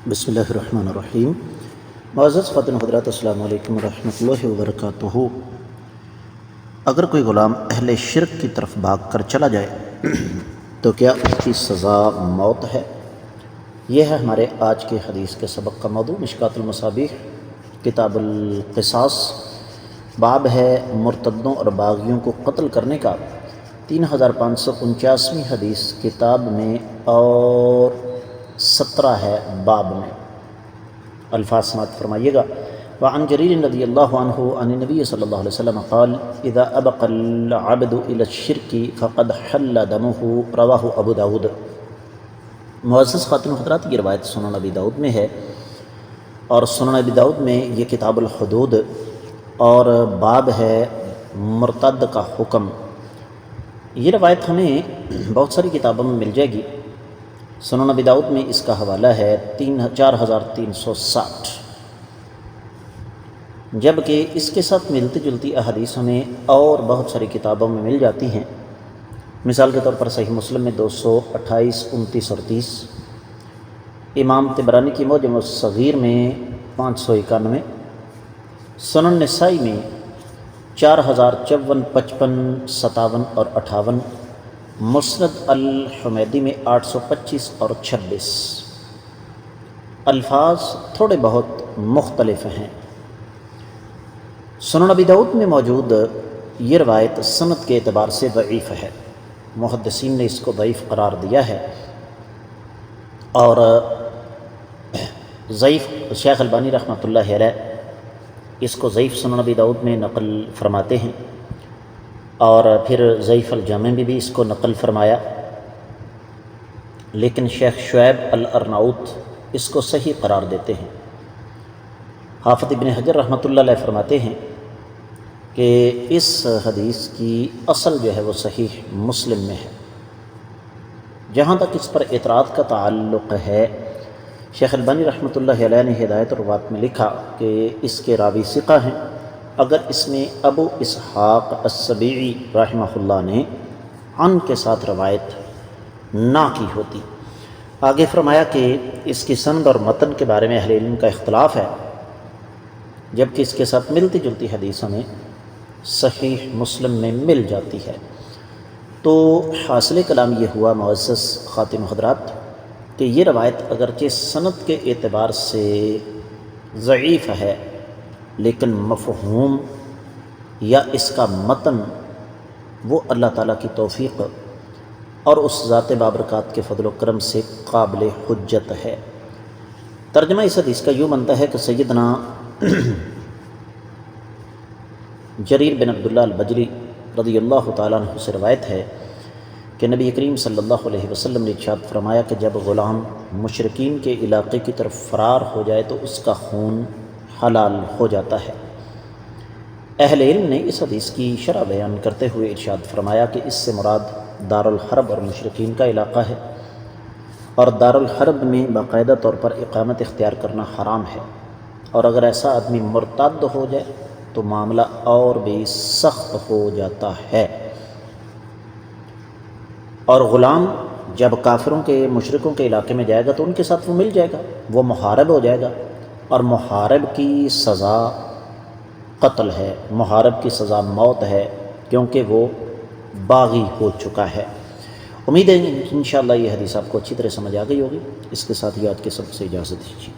بسم اللہ الرحمن الرحیم۔ معزز خواتین و حضرات، السلام علیکم ورحمۃ اللہ وبرکاتہ۔ اگر کوئی غلام اہل شرک کی طرف بھاگ کر چلا جائے تو کیا اس کی سزا موت ہے؟ یہ ہے ہمارے آج کے حدیث کے سبق کا موضوع۔ مشکوٰۃ المصابیح کتاب القصاص، باب ہے مرتدوں اور باغیوں کو قتل کرنے کا، 3549ویں حدیث کتاب میں اور 17 ہے باب میں۔ الفاظ سماعت فرمائیے گا۔ وعن جریر رضی اللہ عنہ عن النبی صلی اللہ علیہ وسلم قال اذا ابق العبد الى الشرك فقد حل دمه، رواہ ابو داود۔ معزز خواتین و حضرات، یہ روایت سنن ابی داؤد میں ہے، اور سنن ابی داؤد میں یہ کتاب الحدود اور باب ہے مرتد کا حکم۔ یہ روایت ہمیں بہت ساری کتابوں میں مل جائے گی۔ سنن ابی داؤد میں اس کا حوالہ ہے 4360، جبکہ اس کے ساتھ ملتی جلتی احادیث ہمیں اور بہت ساری کتابوں میں مل جاتی ہیں۔ مثال کے طور پر صحیح مسلم میں 228، 29 اور 30، امام طبرانی کی معجم الصغیر میں 591، سنن نسائی میں 4054، 55، 57 اور 58، مسند الحمیدی میں 825 اور 26۔ الفاظ تھوڑے بہت مختلف ہیں۔ سنن ابی داؤد میں موجود یہ روایت سند کے اعتبار سے ضعیف ہے، محدثین نے اس کو ضعیف قرار دیا ہے، اور ضعیف شیخ البانی رحمۃ اللہ علیہ اس کو ضعیف سنن ابی داؤد میں نقل فرماتے ہیں، اور پھر ضعیف الجامع میں بھی اس کو نقل فرمایا، لیکن شیخ شعیب الارناؤط اس کو صحیح قرار دیتے ہیں۔ حافظ ابن حجر رحمۃ اللہ علیہ فرماتے ہیں کہ اس حدیث کی اصل جو ہے وہ صحیح مسلم میں ہے۔ جہاں تک اس پر اعتراض کا تعلق ہے، شیخ البانی رحمۃ اللہ علیہ نے ہدایت الروات میں لکھا کہ اس کے راوی ثقہ ہیں، اگر اس میں ابو اسحاق السبیعی رحمہ اللہ نے عن کے ساتھ روایت نہ کی ہوتی۔ آگے فرمایا کہ اس کی سند اور متن کے بارے میں اہل علم کا اختلاف ہے، جبکہ اس کے ساتھ ملتی جلتی حدیث ہمیں صحیح مسلم میں مل جاتی ہے۔ تو حاصل کلام یہ ہوا معزز خواتین و حضرات کہ یہ روایت اگرچہ سند کے اعتبار سے ضعیف ہے، لیکن مفہوم یا اس کا متن وہ اللہ تعالیٰ کی توفیق اور اس ذات بابرکات کے فضل و کرم سے قابل حجت ہے۔ ترجمہ اس حدیث کا یوں بنتا ہے کہ سیدنا جریر بن عبداللہ البجلی رضی اللہ تعالیٰ عنہ سے روایت ہے کہ نبی کریم صلی اللہ علیہ وسلم نے ارشاد فرمایا کہ جب غلام مشرکین کے علاقے کی طرف فرار ہو جائے تو اس کا خون حلال ہو جاتا ہے۔ اہل علم نے اس حدیث کی شرح بیان کرتے ہوئے ارشاد فرمایا کہ اس سے مراد دار الحرب اور مشرکین کا علاقہ ہے، اور دار الحرب میں باقاعدہ طور پر اقامت اختیار کرنا حرام ہے، اور اگر ایسا آدمی مرتد ہو جائے تو معاملہ اور بھی سخت ہو جاتا ہے۔ اور غلام جب کافروں کے مشرکوں کے علاقے میں جائے گا تو ان کے ساتھ وہ مل جائے گا، وہ محارب ہو جائے گا، اور محارب کی سزا قتل ہے، محارب کی سزا موت ہے، کیونکہ وہ باغی ہو چکا ہے۔ امید ہے انشاءاللہ یہ حدیث آپ کو اچھی طرح سمجھ آ گئی ہوگی۔ اس کے ساتھ ہی آج کے سبق سے اجازت دیجیے۔